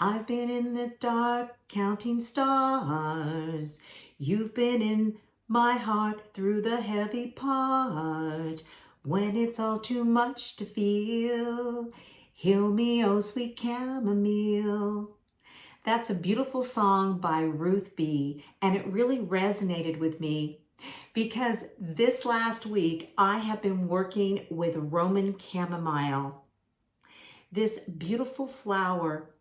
I've been in the dark counting stars. You've been in my heart through the heavy part. When it's all too much to feel, heal me, oh sweet chamomile. That's a beautiful song by Ruth B. And it really resonated with me because this last week I have been working with Roman chamomile. This beautiful flower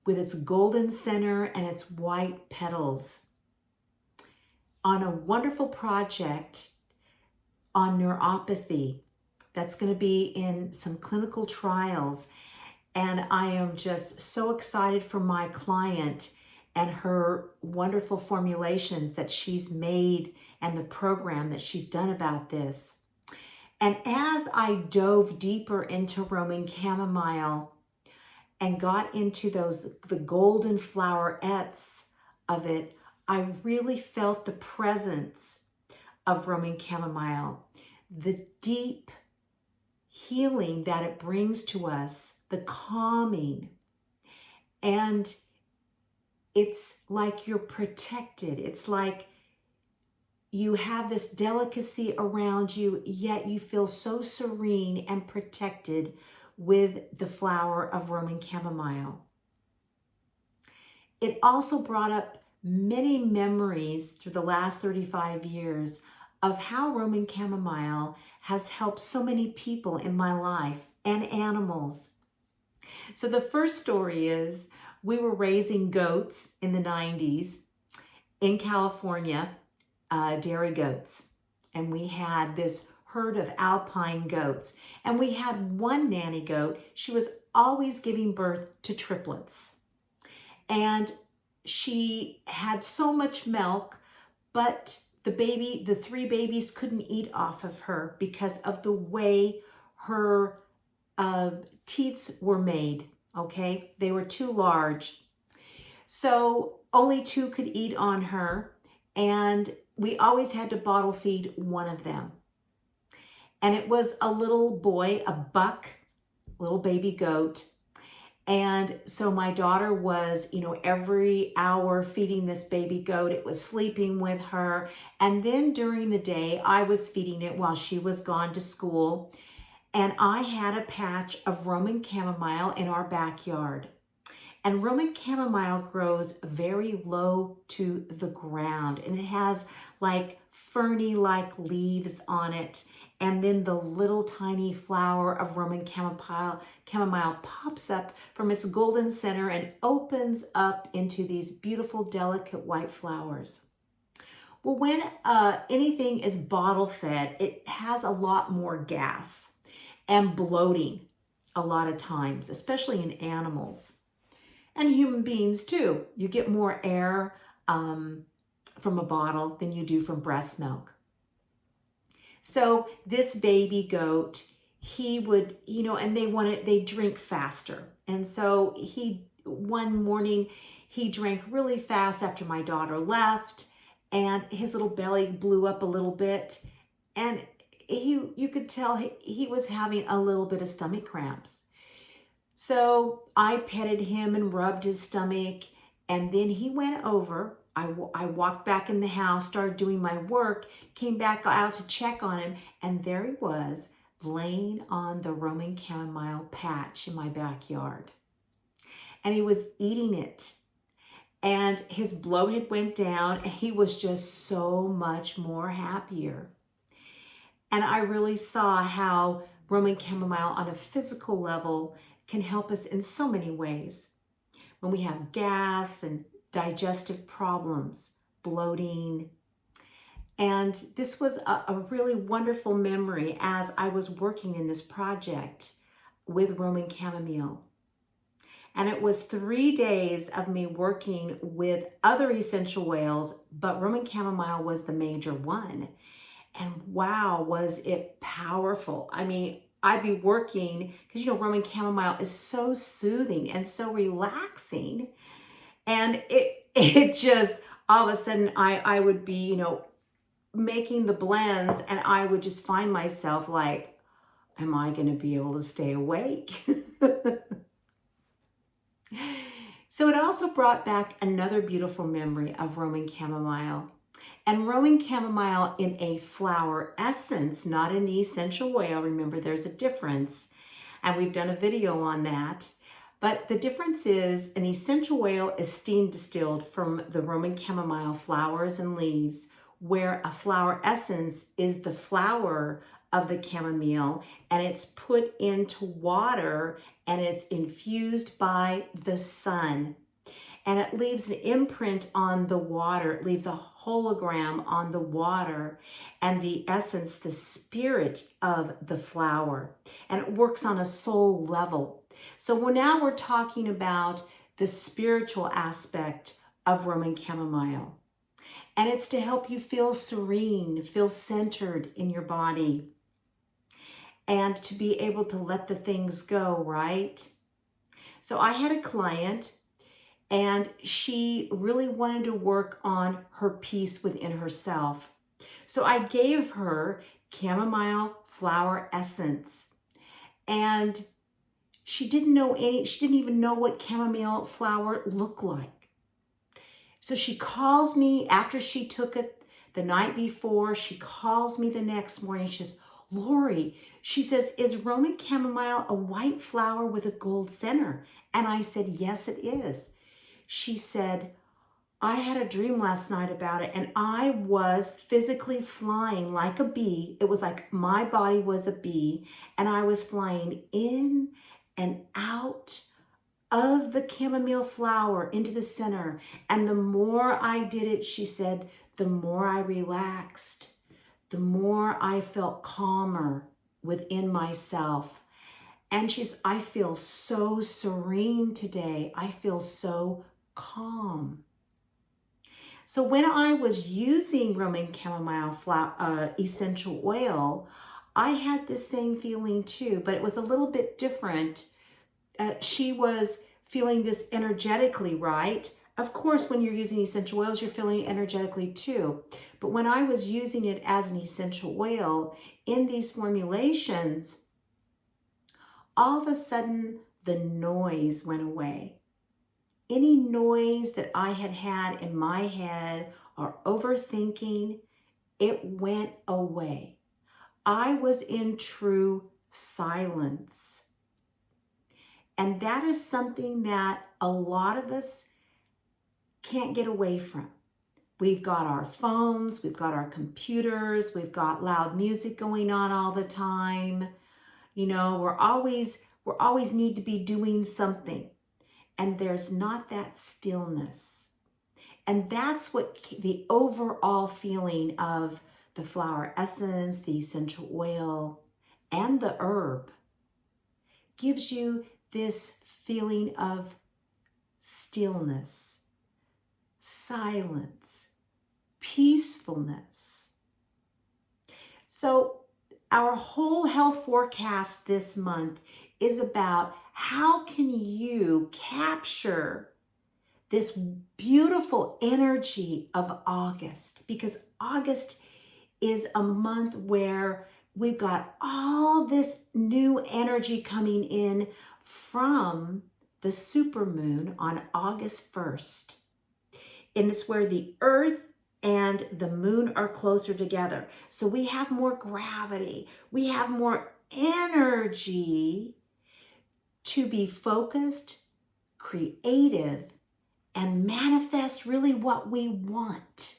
with its golden center and its white petals, on a wonderful project on neuropathy that's going to be in some clinical trials. And I am just so excited for my client and her wonderful formulations that she's made and the program that she's done about this. And as I dove deeper into Roman chamomile and got into the golden flowerets of it, I really felt the presence of Roman chamomile, the deep healing that it brings to us, the calming. And it's like you're protected. It's like you have this delicacy around you, yet you feel so serene and protected with the flower of Roman chamomile. It also brought up many memories through the last 35 years of how Roman chamomile has helped so many people in my life and animals. So the first story is we were raising goats in the 90s in California, dairy goats. And we had this herd of alpine goats. And we had one nanny goat. She was always giving birth to triplets. And she had so much milk, but the three babies couldn't eat off of her because of the way her teats were made, okay? They were too large. So only two could eat on her, and we always had to bottle feed one of them. And it was a little boy, a buck, little baby goat. And so my daughter was, every hour feeding this baby goat. It was sleeping with her. And then during the day, I was feeding it while she was gone to school. And I had a patch of Roman chamomile in our backyard. And Roman chamomile grows very low to the ground. And it has like ferny-like leaves on it. And then the little tiny flower of Roman chamomile pops up from its golden center and opens up into these beautiful, delicate white flowers. Well, when anything is bottle fed, it has a lot more gas and bloating a lot of times, especially in animals. And human beings too. You get more air from a bottle than you do from breast milk. So this baby goat, he would, and they drink faster. And so one morning, he drank really fast after my daughter left, and his little belly blew up a little bit. And you could tell he was having a little bit of stomach cramps. So I petted him and rubbed his stomach, and then he went over. I walked back in the house, started doing my work, came back out to check on him, and there he was, laying on the Roman chamomile patch in my backyard. And he was eating it. And his bloated went down, and he was just so much more happier. And I really saw how Roman chamomile on a physical level can help us in so many ways. When we have gas and digestive problems, bloating. And this was a really wonderful memory as I was working in this project with Roman chamomile. And it was 3 days of me working with other essential oils, but Roman chamomile was the major one. And wow, was it powerful. I mean, I'd be working, because Roman chamomile is so soothing and so relaxing. And it just, all of a sudden, I would be, making the blends, and I would just find myself like, am I going to be able to stay awake? So it also brought back another beautiful memory of Roman chamomile. And Roman chamomile in a flower essence, not in the essential oil. Remember, there's a difference. And we've done a video on that. But the difference is an essential oil is steam distilled from the Roman chamomile flowers and leaves, where a flower essence is the flower of the chamomile, and it's put into water and it's infused by the sun. And it leaves an imprint on the water. It leaves a hologram on the water and the essence, the spirit of the flower. And it works on a soul level. So now we're talking about the spiritual aspect of Roman chamomile. And it's to help you feel serene, feel centered in your body, and to be able to let the things go, right? So I had a client, and she really wanted to work on her peace within herself. So I gave her chamomile flower essence. And she didn't even know what chamomile flower looked like. So she calls me after she took it the night before. She calls me the next morning. She says, Lori, she says, is Roman chamomile a white flower with a gold center? And I said, yes, it is. She said, I had a dream last night about it, and I was physically flying like a bee. It was like my body was a bee, and I was flying in and out of the chamomile flower into the center. And the more I did it, she said, the more I relaxed, the more I felt calmer within myself. And I feel so serene today. I feel so calm. So when I was using Roman chamomile essential oil, I had the same feeling too, but it was a little bit different. She was feeling this energetically, right? Of course, when you're using essential oils, you're feeling it energetically too. But when I was using it as an essential oil in these formulations, all of a sudden the noise went away. Any noise that I had had in my head or overthinking, it went away. I was in true silence. And that is something that a lot of us can't get away from. We've got our phones, we've got our computers, we've got loud music going on all the time. You know, we're always need to be doing something. And there's not that stillness. And that's what the overall feeling of the flower essence, the essential oil, and the herb gives you this feeling of stillness, silence, peacefulness. So our whole health forecast this month is about how can you capture this beautiful energy of August, because August is a month where we've got all this new energy coming in from the supermoon on August 1st. And it's where the earth and the moon are closer together. So we have more gravity, we have more energy to be focused, creative, and manifest really what we want.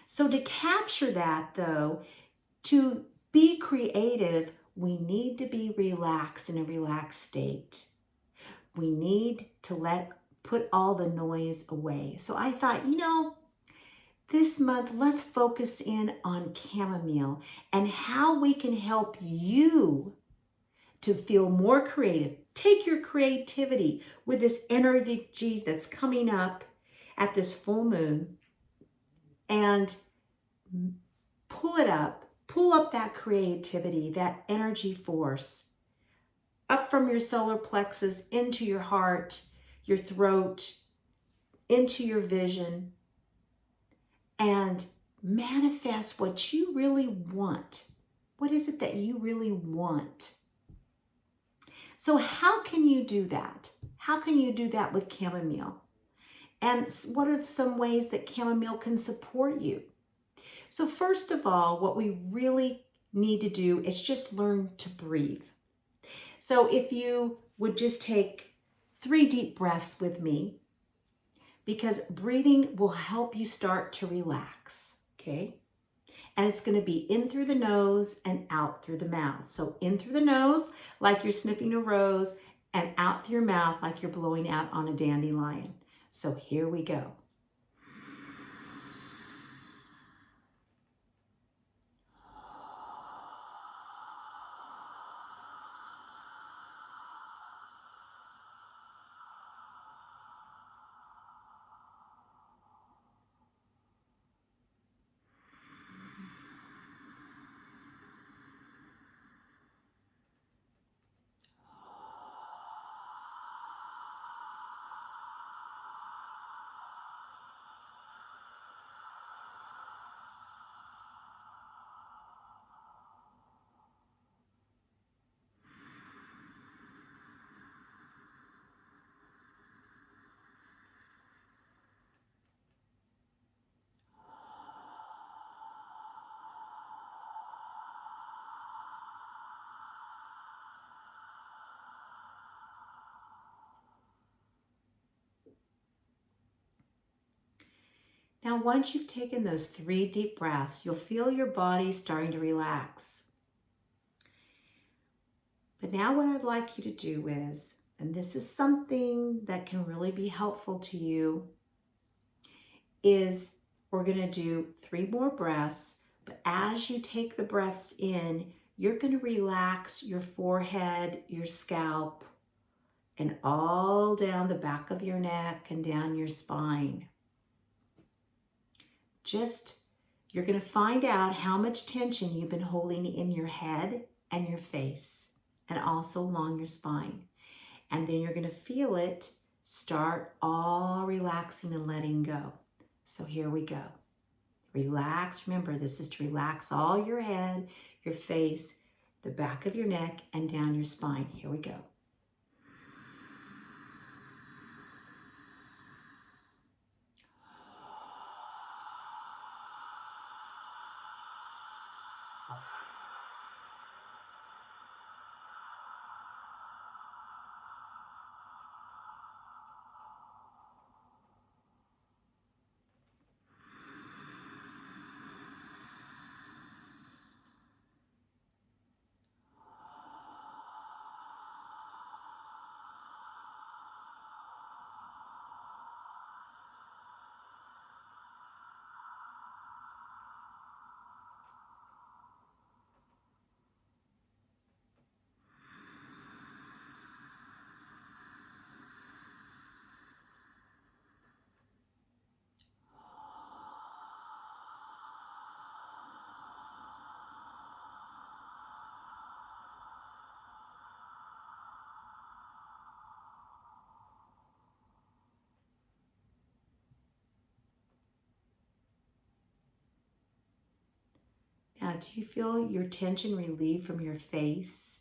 So to capture that though, to be creative, we need to be relaxed in a relaxed state. We need to put all the noise away. So I thought, this month, let's focus in on chamomile and how we can help you to feel more creative. Take your creativity with this energy that's coming up at this full moon and pull it up. Pull up that creativity, that energy force, up from your solar plexus into your heart, your throat, into your vision, and manifest what you really want. What is it that you really want? So how can you do that? How can you do that with chamomile? And what are some ways that chamomile can support you? So first of all, what we really need to do is just learn to breathe. So if you would just take 3 deep breaths with me, because breathing will help you start to relax, okay? And it's going to be in through the nose and out through the mouth. So in through the nose, like you're sniffing a rose, and out through your mouth like you're blowing out on a dandelion. So here we go. Now, once you've taken those 3 deep breaths, you'll feel your body starting to relax. But now what I'd like you to do is, and this is something that can really be helpful to you, is we're going to do 3 more breaths. But as you take the breaths in, you're going to relax your forehead, your scalp, and all down the back of your neck and down your spine. You're going to find out how much tension you've been holding in your head and your face, and also along your spine. And then you're going to feel it start all relaxing and letting go. So here we go. Relax. Remember, this is to relax all your head, your face, the back of your neck, and down your spine. Here we go. Now, do you feel your tension relieved from your face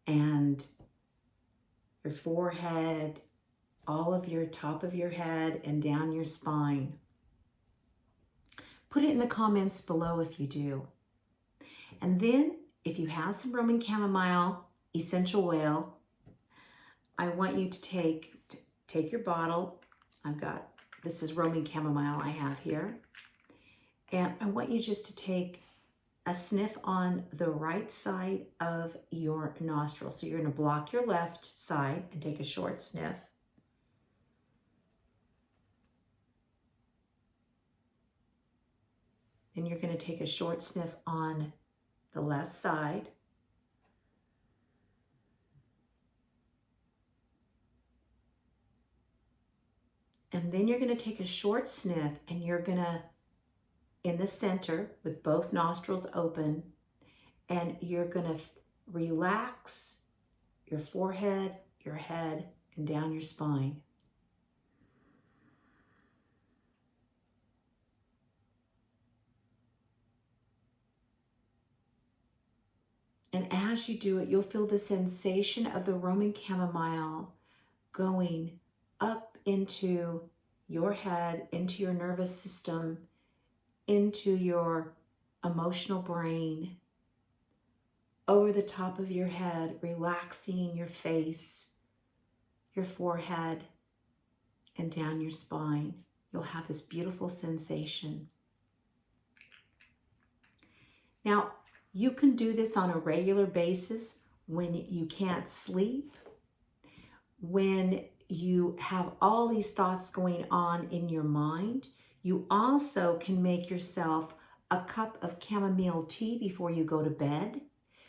and your forehead, all of your top of your head and down your spine? Put it in the comments below if you do. And then if you have some Roman chamomile essential oil, I want you to take your bottle. This is Roman chamomile I have here. And I want you just to take a sniff on the right side of your nostril. So you're going to block your left side and take a short sniff. And you're going to take a short sniff on the left side. And then you're going to take a short sniff, and you're going to, in the center with both nostrils open, and you're going to relax your forehead, your head, and down your spine. And as you do it, you'll feel the sensation of the Roman chamomile going up into your head, into your nervous system, into your emotional brain, over the top of your head, relaxing your face, your forehead, and down your spine. You'll have this beautiful sensation. Now, you can do this on a regular basis when you can't sleep, when you have all these thoughts going on in your mind. You also can make yourself a cup of chamomile tea before you go to bed,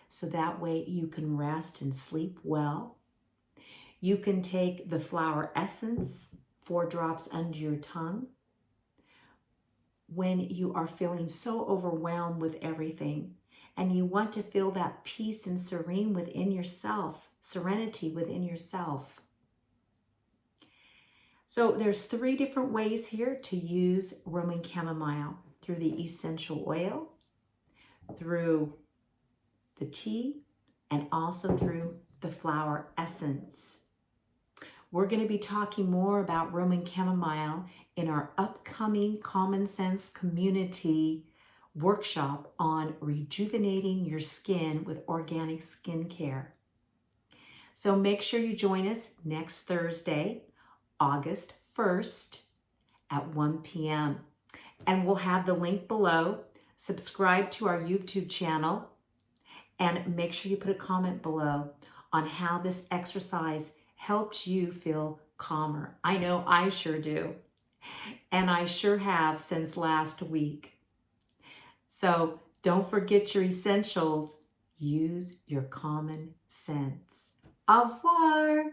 so that way you can rest and sleep well. You can take the flower essence, 4 drops under your tongue. When you are feeling so overwhelmed with everything and you want to feel that peace and serene within yourself, serenity within yourself. So there's 3 different ways here to use Roman chamomile: through the essential oil, through the tea, and also through the flower essence. We're going to be talking more about Roman chamomile in our upcoming Common Sense Community workshop on rejuvenating your skin with organic skincare. So make sure you join us next Thursday, August 1st at 1 p.m. And we'll have the link below. Subscribe to our YouTube channel and make sure you put a comment below on how this exercise helped you feel calmer. I know I sure do. And I sure have since last week. So don't forget your essentials. Use your common sense. Au revoir.